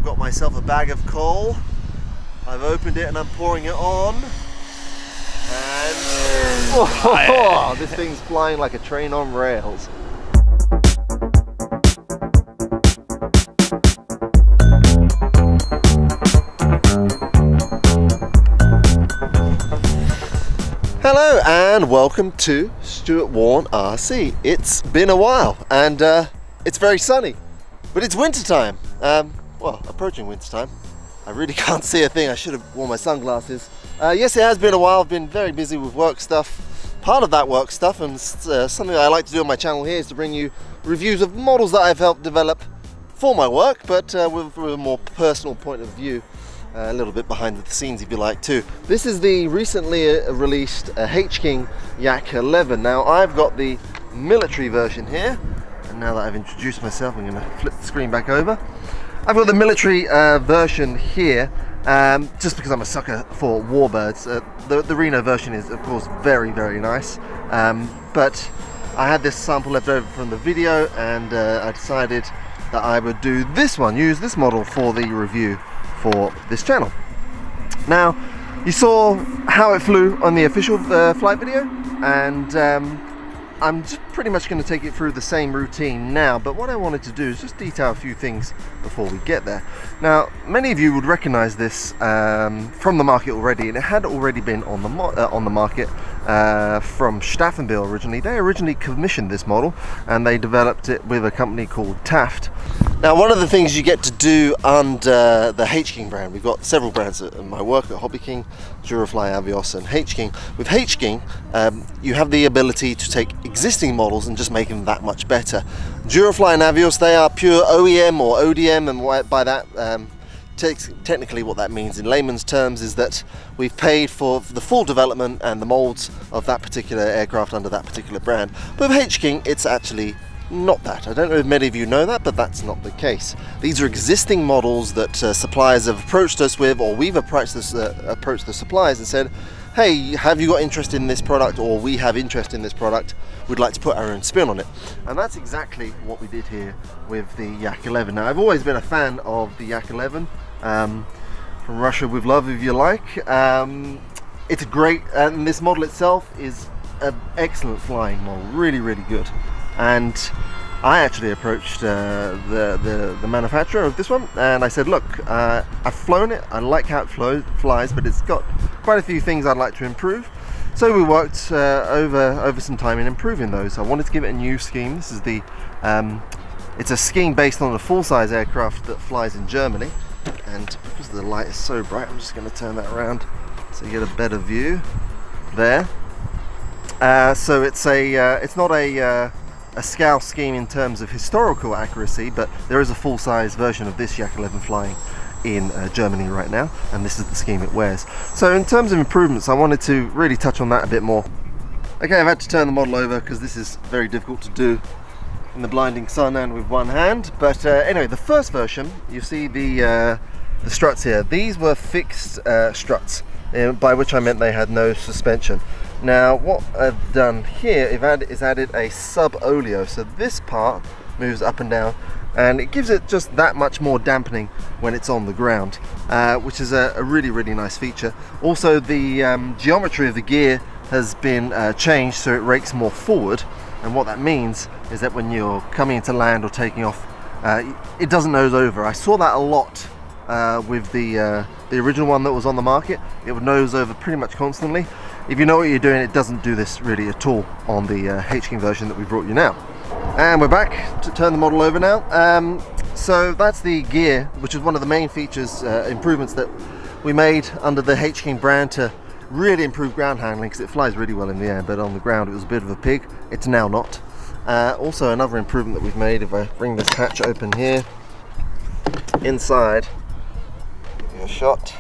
got myself a bag of coal. I've opened it and I'm pouring it on. And oh, this thing's flying like a train on rails. Hello and welcome to Stuart RC. It's been a while and it's very sunny, but it's winter time. Well, approaching winter time. I really can't see a thing. I should have worn my sunglasses. Yes, it has been a while. I've been very busy with work stuff. Part of that work stuff, and something that I like to do on my channel here, is to bring you reviews of models that I've helped develop for my work, but with a more personal point of view. A little bit behind the scenes, if you like, too. This is the recently released H-king Yak-1450mm. Now, I've got the military version here, and now that I've introduced myself, I'm going to flip the screen back over. I've got the military version here, just because I'm a sucker for Warbirds. The Reno version is, of course, very, very nice, but I had this sample left over from the video, and I decided that I would do this one, use this model for the review for this channel. Now, you saw how it flew on the official flight video, and I'm just pretty much going to take it through the same routine now, but what I wanted to do is just detail a few things before we get there. Now, many of you would recognize this from the market already, and it had already been on the market from Staffanbill originally. They originally commissioned this model, and they developed it with a company called Taft. Now, one of the things you get to do under the H-king brand, we've got several brands in my work at Hobbyking, Durafly, Avios and H-king. With H-king, you have the ability to take existing models and just make them that much better. Durafly and Avios, they are pure OEM or ODM, and by that, technically what that means in layman's terms is that we've paid for the full development and the molds of that particular aircraft under that particular brand. But with H-king, it's actually not that. I don't know if many of you know that, but that's not the case. These are existing models that suppliers have approached us with, or we've approached the suppliers and said, hey, have you got interest in this product, or we have interest in this product, we'd like to put our own spin on it. And that's exactly what we did here with the Yak-1450. Now, I've always been a fan of the Yak-1450, from Russia with love, if you like. It's great, and this model itself is an excellent flying model, really, really good. And I actually approached the manufacturer of this one, and I said, look, I've flown it, I like how it flies, but it's got quite a few things I'd like to improve. So we worked over some time in improving those. I wanted to give it a new scheme. This is the it's a scheme based on a full-size aircraft that flies in Germany, and because the light is so bright, I'm just going to turn that around so you get a better view there. So it's not a scale scheme in terms of historical accuracy, but there is a full-size version of this Yak-1450 flying in Germany right now, and this is the scheme it wears. So in terms of improvements, I wanted to really touch on that a bit more. Okay, I've had to turn the model over because this is very difficult to do in the blinding sun and with one hand, but anyway, the first version, you see the struts here. These were fixed struts, by which I meant they had no suspension. Now, what I've done here is added a sub-oleo, so this part moves up and down, and it gives it just that much more dampening when it's on the ground, which is a really, really nice feature. Also, the geometry of the gear has been changed so it rakes more forward, and what that means is that when you're coming into land or taking off, it doesn't nose over. I saw that a lot with the original one that was on the market. It would nose over pretty much constantly. If you know what you're doing, it doesn't do this really at all on the H-king version that we brought you now. And we're back to turn the model over now. So that's the gear, which is one of the main features, improvements that we made under the H-king brand to really improve ground handling, because it flies really well in the air, but on the ground it was a bit of a pig. It's now not. Also, another improvement that we've made, if I bring this hatch open here, inside, give you a shot.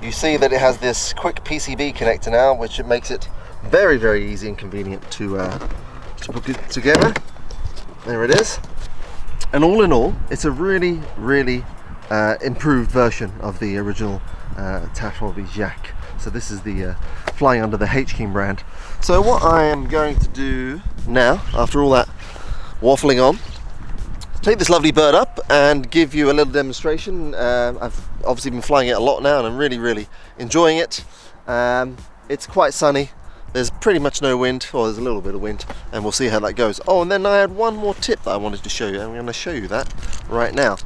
You see that it has this quick PCB connector now, which it makes it very, very easy and convenient to put it together. There it is. And all in all, it's a really, really improved version of the original Taft Hobbies Yak. So this is the flying under the H-king brand. So what I am going to do now, after all that waffling on, take this lovely bird up and give you a little demonstration. I've obviously been flying it a lot now and I'm really enjoying it. It's quite sunny. There's pretty much no wind, or there's a little bit of wind, and we'll see how that goes. Oh, and then I had one more tip that I wanted to show you. I'm going to show you that right now.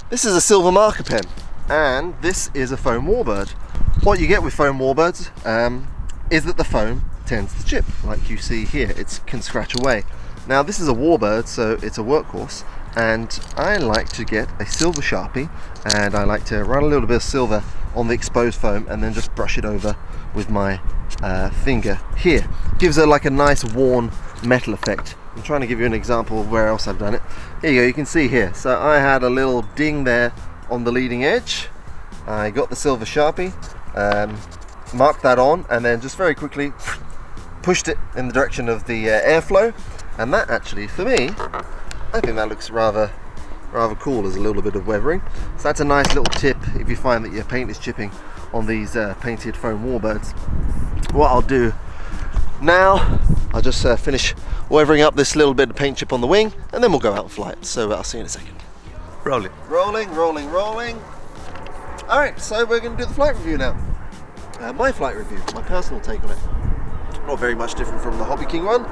This is a silver marker pen, and this is a foam Warbird. What you get with foam Warbirds is that the foam tends to chip, like you see here. It can scratch away. Now this is a Warbird, so it's a workhorse, and I like to get a silver Sharpie, and I like to run a little bit of silver on the exposed foam and then just brush it over with my finger here. Gives it like a nice worn metal effect. I'm trying to give you an example of where else I've done it. Here you go, you can see here. So I had a little ding there on the leading edge. I got the silver Sharpie, marked that on, and then just very quickly pushed it in the direction of the airflow. And that actually, for me, I think that looks rather cool as a little bit of weathering. So that's a nice little tip if you find that your paint is chipping on these painted foam Warbirds. What I'll do now, I'll just finish weathering up this little bit of paint chip on the wing, and then we'll go out and fly it. So I'll see you in a second. Rolling. Alright, so we're going to do the flight review now. My flight review, my personal take on it. Not very much different from the Hobbyking one,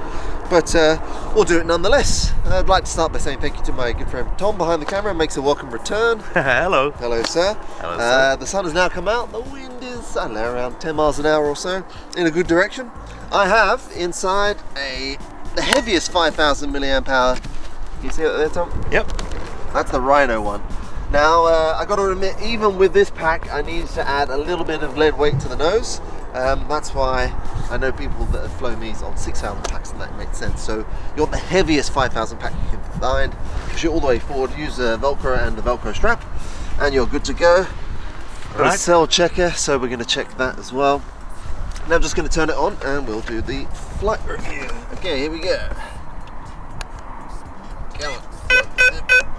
but we'll do it nonetheless. I'd like to start by saying thank you to my good friend Tom behind the camera, makes a welcome return. Hello. Hello, sir. Hello, sir. The sun has now come out. The wind is, I don't know, around 10 miles an hour or so, in a good direction. I have inside the heaviest 5000 mAh. Can you see it there, Tom? Yep. That's the Rhino one. Now, I got to admit, even with this pack, I need to add a little bit of lead weight to the nose. That's why I know people that have flown these on 6000 packs, and that makes sense. So you want the heaviest 5000 pack you can find, push it all the way forward, use a Velcro and the Velcro strap, and you're good to go. Got a cell checker, so we're going to check that as well. Now I'm just going to turn it on and we'll do the flight review. Okay, here we go. Come on.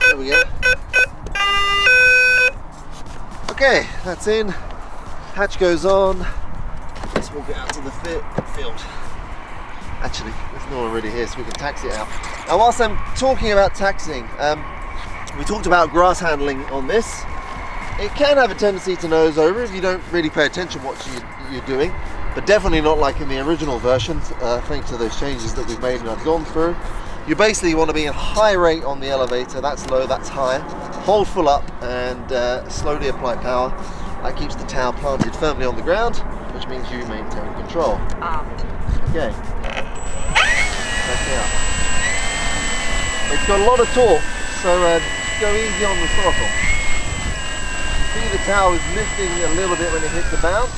There we go. Okay, that's in. Hatch goes on. Let's walk it out to the field. Actually, there's no one really here, so we can taxi it out. Now, whilst I'm talking about taxiing, we talked about grass handling on this. It can have a tendency to nose over if you don't really pay attention what you're doing, but definitely not like in the original version, thanks to those changes that we've made and I've gone through. You basically want to be in high rate on the elevator. That's low, that's high. Hold full up and slowly apply power. That keeps the tail planted firmly on the ground, which means you maintain control. Okay. Check it out. It's got a lot of torque, so go easy on the throttle. You see the tail is lifting a little bit when it hits the bounce.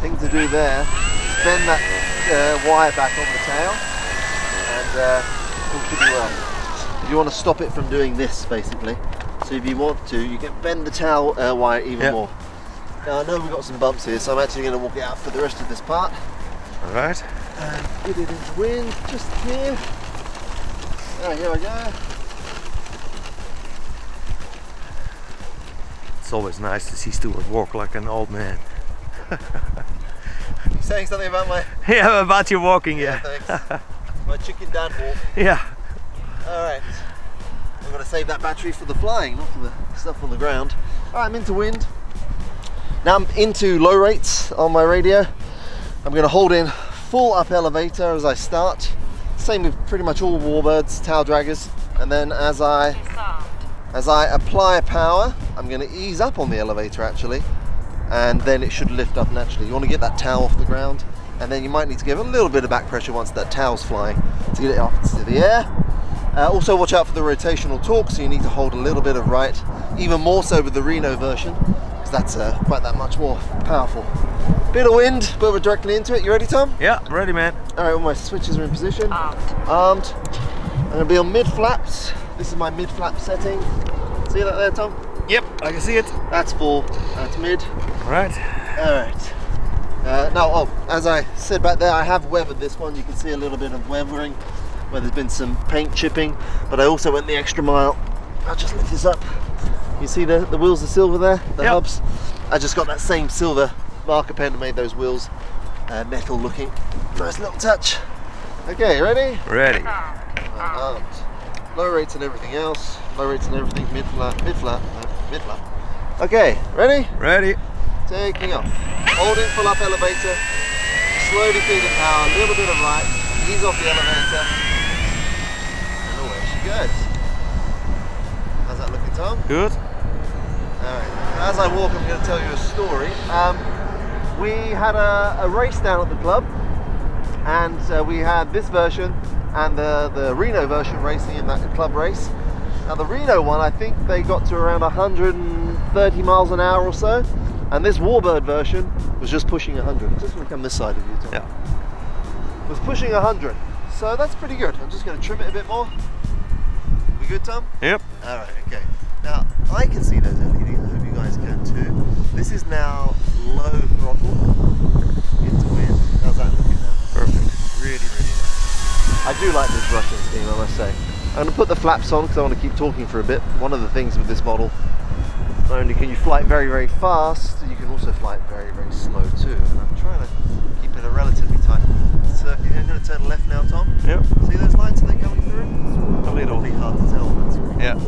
Thing to do there, bend that wire back on the tail, and all should be well. You want to stop it from doing this, basically. So if you want to, you can bend the tail wire even more. Now I know we've got some bumps here, so I'm actually going to walk it out for the rest of this part. Alright. And get it into wind, just here. Here I go. It's always nice to see Stuart walk like an old man. You saying something about my... Yeah, about your walking, yeah. Thanks. My chicken dad walk. Yeah. Alright. I'm going to save that battery for the flying, not for the stuff on the ground. Alright, I'm into wind. Now I'm into low rates on my radio. I'm going to hold in full up elevator as I start. Same with pretty much all Warbirds, tail draggers. And then as I apply power, I'm going to ease up on the elevator actually. And then it should lift up naturally. You want to get that tail off the ground, and then you might need to give a little bit of back pressure once that tail's flying to get it up into the air. Also watch out for the rotational torque, so you need to hold a little bit of right, even more so with the Reno version, because that's quite that much more powerful. Bit of wind, but we're directly into it. You ready, Tom? Yeah, ready, man. Alright, all my switches are in position. Armed. I'm going to be on mid flaps. This is my mid flap setting. See that there, Tom? Yep, I can see it. That's full, that's mid. Right. Alright. Now, as I said back there, I have weathered this one. You can see a little bit of weathering where there's been some paint chipping, but I also went the extra mile. I'll just lift this up. You see the wheels are silver there, the hubs? I just got that same silver marker pen and made those wheels metal looking. Nice little touch. Okay, ready? Ready. Armed. low rates and everything else. Low rates and everything, mid flat, mid flat, mid flat. Okay, ready? Ready. Taking off. Holding full up elevator. Slowly feeding power, a little bit of right. Ease off the elevator. And away she goes. How's that looking, Tom? Good. Alright. As I walk, I'm going to tell you a story. We had a race down at the club, and we had this version and the Reno version racing in that club race. Now the Reno one, I think they got to around 130 miles an hour or so, and this Warbird version was just pushing 100. I'm just going to come this side of you, Tom. Yeah. Was pushing 100, so that's pretty good. I'm just going to trim it a bit more. We good, Tom? Yep. Alright, okay. Now, I can see those LEDs, I hope you guys can too. This is now low throttle into wind. How's that looking now? Perfect. Really, really nice. I do like this Russian scheme, I must say. I'm going to put the flaps on because I want to keep talking for a bit. One of the things with this model, not only can you fly it very, very fast, you can also fly it very, very slow too. And I'm trying to keep it a relatively tight circuit. I'm going to turn left now, Tom. Yep. See those lights, are they coming through? A little. It's hard to tell on that screen. Yeah.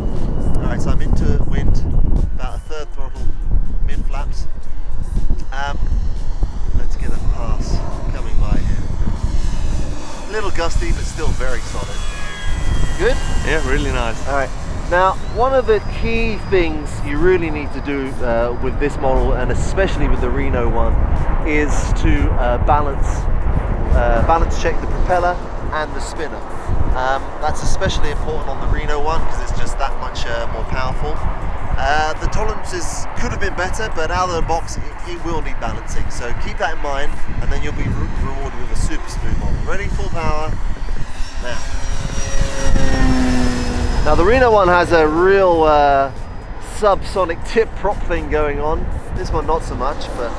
Alright, so I'm into wind, about a third throttle, mid flaps. Let's get a pass coming by here. A little gusty, but still very solid. Good? Yeah, really nice. Alright, now one of the key things you really need to do with this model, and especially with the Reno one, is to balance check the propeller and the spinner. That's especially important on the Reno one because it's just that much more powerful. The tolerances could have been better, but out of the box it will need balancing. So keep that in mind, and then you'll be rewarded with a super smooth model. Ready? Full power. Now. Now the Reno one has a real subsonic tip prop thing going on. This one not so much, but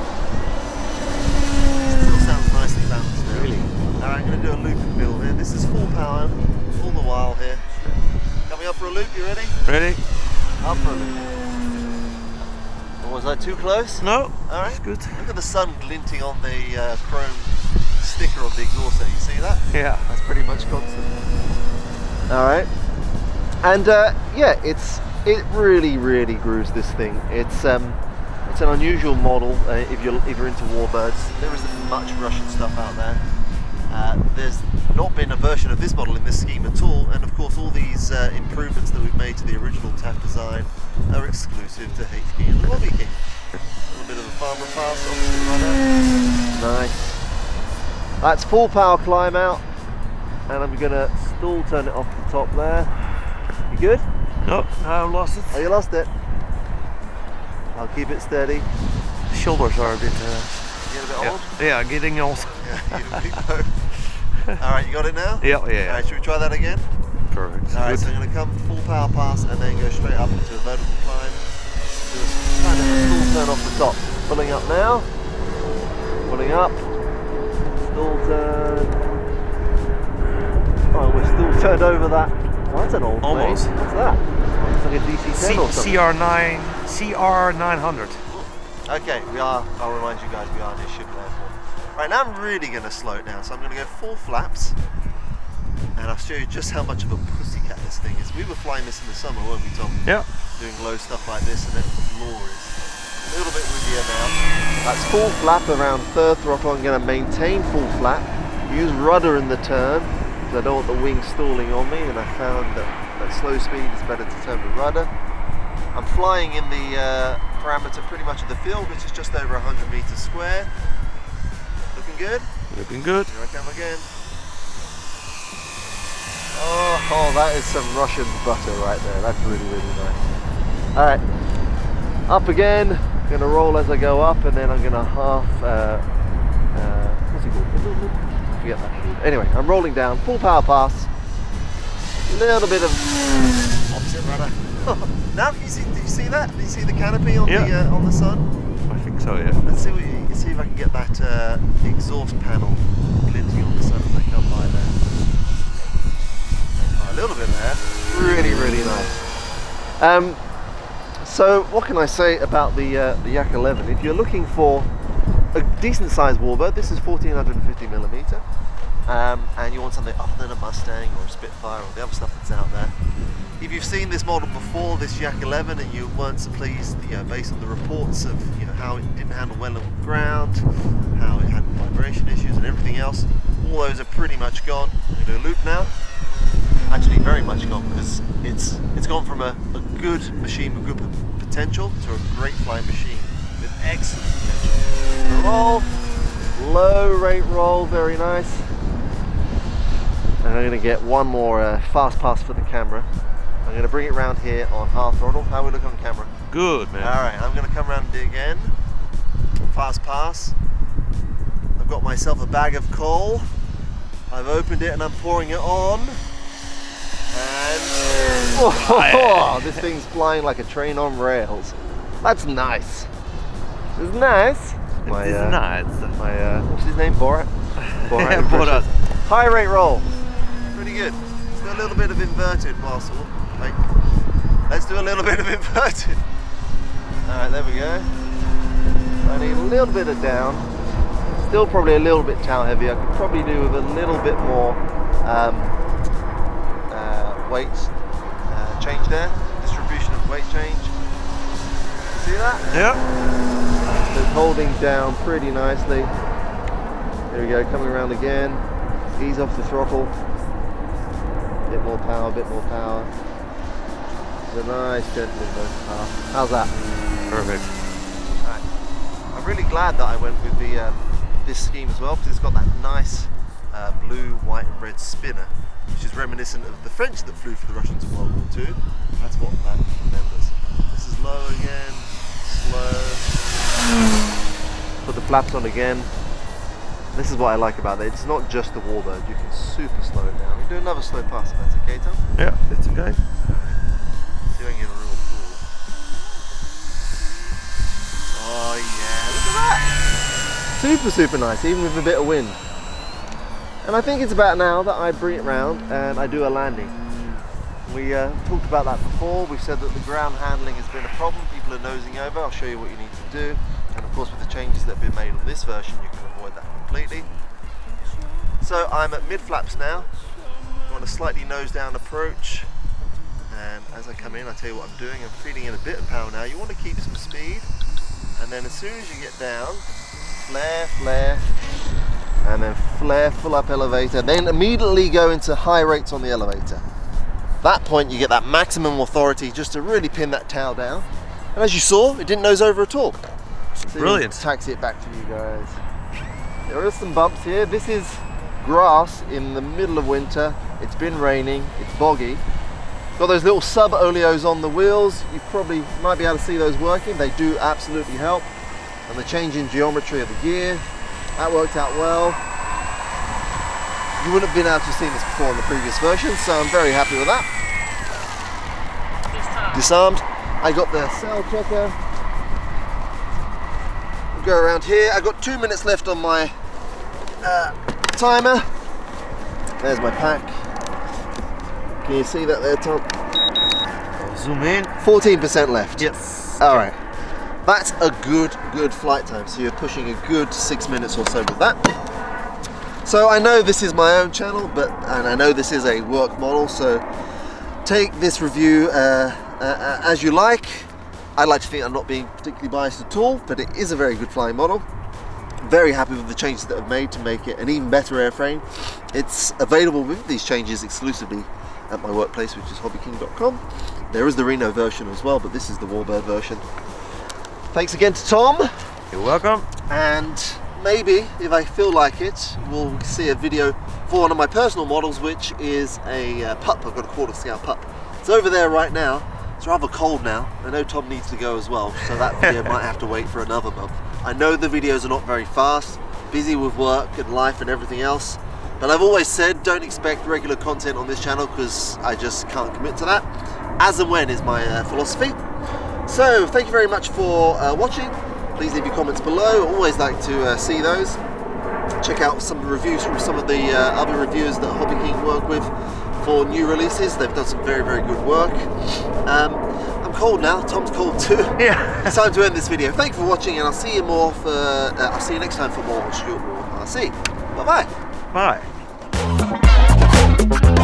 still sounds nicely balanced now. Really? Alright, I'm going to do a loop in the middle here. This is full power all the while here. Coming up for a loop, you ready? Ready? Up for a loop. Or was I too close? No. Alright. It's good. Look at the sun glinting on the chrome sticker of the exhaust there. You see that? Yeah. That's pretty much constant. Alright. And yeah, it really, really grooves this thing. It's an unusual model if you're into Warbirds. There isn't much Russian stuff out there. There's not been a version of this model in this scheme at all, and of course all these improvements that we've made to the original TAF design are exclusive to H-king and hobbyking. A little bit of a farmer pass, obviously right there. Nice. That's full power climb out, and I'm going to stall turn it off the top there. You good? No, I lost it. Oh, you lost it. I'll keep it steady. The shoulders are a bit... Get a bit old? Yeah, getting old. Yeah, you and me both. Alright, you got it now? Yeah. Alright, should we try that again? Perfect. Alright, so I'm going to come full power pass and then go straight up into a vertical climb. Do a kind of a stall turn off the top. Pulling up now. Pulling up. Stall turn. Oh, we're still turned over that. Oh, that's an old Almost. plane. What's that? It's like a DC-10 or something. CR900. Okay, I'll remind you guys, we are near Ship Airport. Right, now I'm really going to slow it down, so I'm going to go full flaps, and I'll show you just how much of a pussycat this thing is. We were flying this in the summer, weren't we, Tom? Yeah. Doing low stuff like this, and it was glorious. A little bit windier now. That's full flap around third throttle. I'm going to maintain full flap, use rudder in the turn, because I don't want the wing stalling on me, and I found that at slow speed it's better to turn with rudder. I'm flying in the parameter pretty much of the field, which is just over 100 meters square. Looking good? Looking good. Here I come again. Oh, that is some Russian butter right there. That's really, really nice. Alright, up again. I'm going to roll as I go up, and then I'm going to half, what's it called? Forget that. Anyway, I'm rolling down, full power pass. Little bit of opposite rudder. Now, did you see that? Did you see the canopy on the sun? I think so, yeah. Let's see if I can get that exhaust panel glinting on the sun as I come by there. Oh, a little bit there. Really, really nice. So, what can I say about the Yak-11? If you're looking for a decent sized Warbird, this is 1450mm. and you want something other than a Mustang or a Spitfire or the other stuff that's out there. If you've seen this model before, this Yak-11, and you weren't so pleased, based on the reports of how it didn't handle well on the ground, how it had vibration issues and everything else, all those are pretty much gone. I'm going to do a loop now. Actually, very much gone, because it's gone from a good machine with good potential to a great flying machine with excellent potential. Roll, low rate roll, very nice. And I'm going to get one more fast pass for the camera. I'm going to bring it round here on half throttle. How we look on camera? Good, man. Alright, I'm going to come around and do it again. Fast pass. I've got myself a bag of coal. I've opened it and I'm pouring it on. And oh, this thing's flying like a train on rails. That's nice. It's nice. It's nice. What's his name? Borat? Borat. High rate roll. Pretty good. Let's do a little bit of inverted, Marcel. Let's do a little bit of inverted. Alright, there we go. I need a little bit of down. Still probably a little bit tail heavy. I could probably do with a little bit more weight change there. Distribution of weight change. See that? Yep. So it's holding down pretty nicely. There we go, coming around again. Ease off the throttle. Bit more power, bit more power. It's a nice gentle inverted power. How's that? Perfect. Right. I'm really glad that I went with the this scheme as well, because it's got that nice blue, white and red spinner, which is reminiscent of the French that flew for the Russians in World War II. That's what that remembers. This is low again, slow. Put the flaps on again. This is what I like about it. It's not just the Warbird. You can super slow it down. We can do another slow pass if that's okay, Tom? Yeah, it's okay. See if I can get a real cool. Oh yeah, look at that! Super, super nice, even with a bit of wind. And I think it's about now that I bring it round and I do a landing. We talked about that before. We've said that the ground handling has been a problem. People are nosing over. I'll show you what you need to do. And of course, with the changes that have been made on this version, you can avoid that completely. So I'm at mid flaps now. I'm on a slightly nose down approach. And as I come in, I tell you what I'm doing. I'm feeding in a bit of power now. You want to keep some speed. And then as soon as you get down, flare, flare, and then flare, full up elevator. Then immediately go into high rates on the elevator. That point, you get that maximum authority just to really pin that tail down. And as you saw, it didn't nose over at all. So brilliant. Taxi it back for you guys. There are some bumps here. This is grass in the middle of winter. It's been raining, it's boggy. Got those little sub-oleos on the wheels. You probably might be able to see those working. They do absolutely help. And the change in geometry of the gear, that worked out well. You wouldn't have been able to have seen this before in the previous version, so I'm very happy with that. Disarmed. I got the cell checker. We'll go around here. I've got 2 minutes left on my timer. There's my pack. Can you see that there, Tom? I'll zoom in. 14% left. Yes. All right. That's a good flight time. So you're pushing a good 6 minutes or so with that. So I know this is my own channel, and I know this is a work model. So take this review as you like. I like to think I'm not being particularly biased at all, but it is a very good flying model. Very happy with the changes that I've made to make it an even better airframe. It's available with these changes exclusively at my workplace, which is hobbyking.com. There is the Reno version as well, but this is the Warbird version. Thanks again to Tom. You're welcome. And maybe, if I feel like it, we'll see a video for one of my personal models, which is a pup. I've got a quarter scale pup. It's over there right now. It's rather cold now. I know Tom needs to go as well, so that video might have to wait for another month. I know the videos are not very fast, busy with work and life and everything else, but I've always said don't expect regular content on this channel because I just can't commit to that. As and when is my philosophy. So thank you very much for watching. Please leave your comments below. I always like to see those. Check out some reviews from some of the other reviewers that hobbyking work with for new releases. They've done some very good work. I'm cold now. Tom's cold too. Yeah. It's time to end this video. Thank you for watching, and I'll see you more for. I'll see you next time for more Stuart Warn RC. Bye bye. Bye. Bye.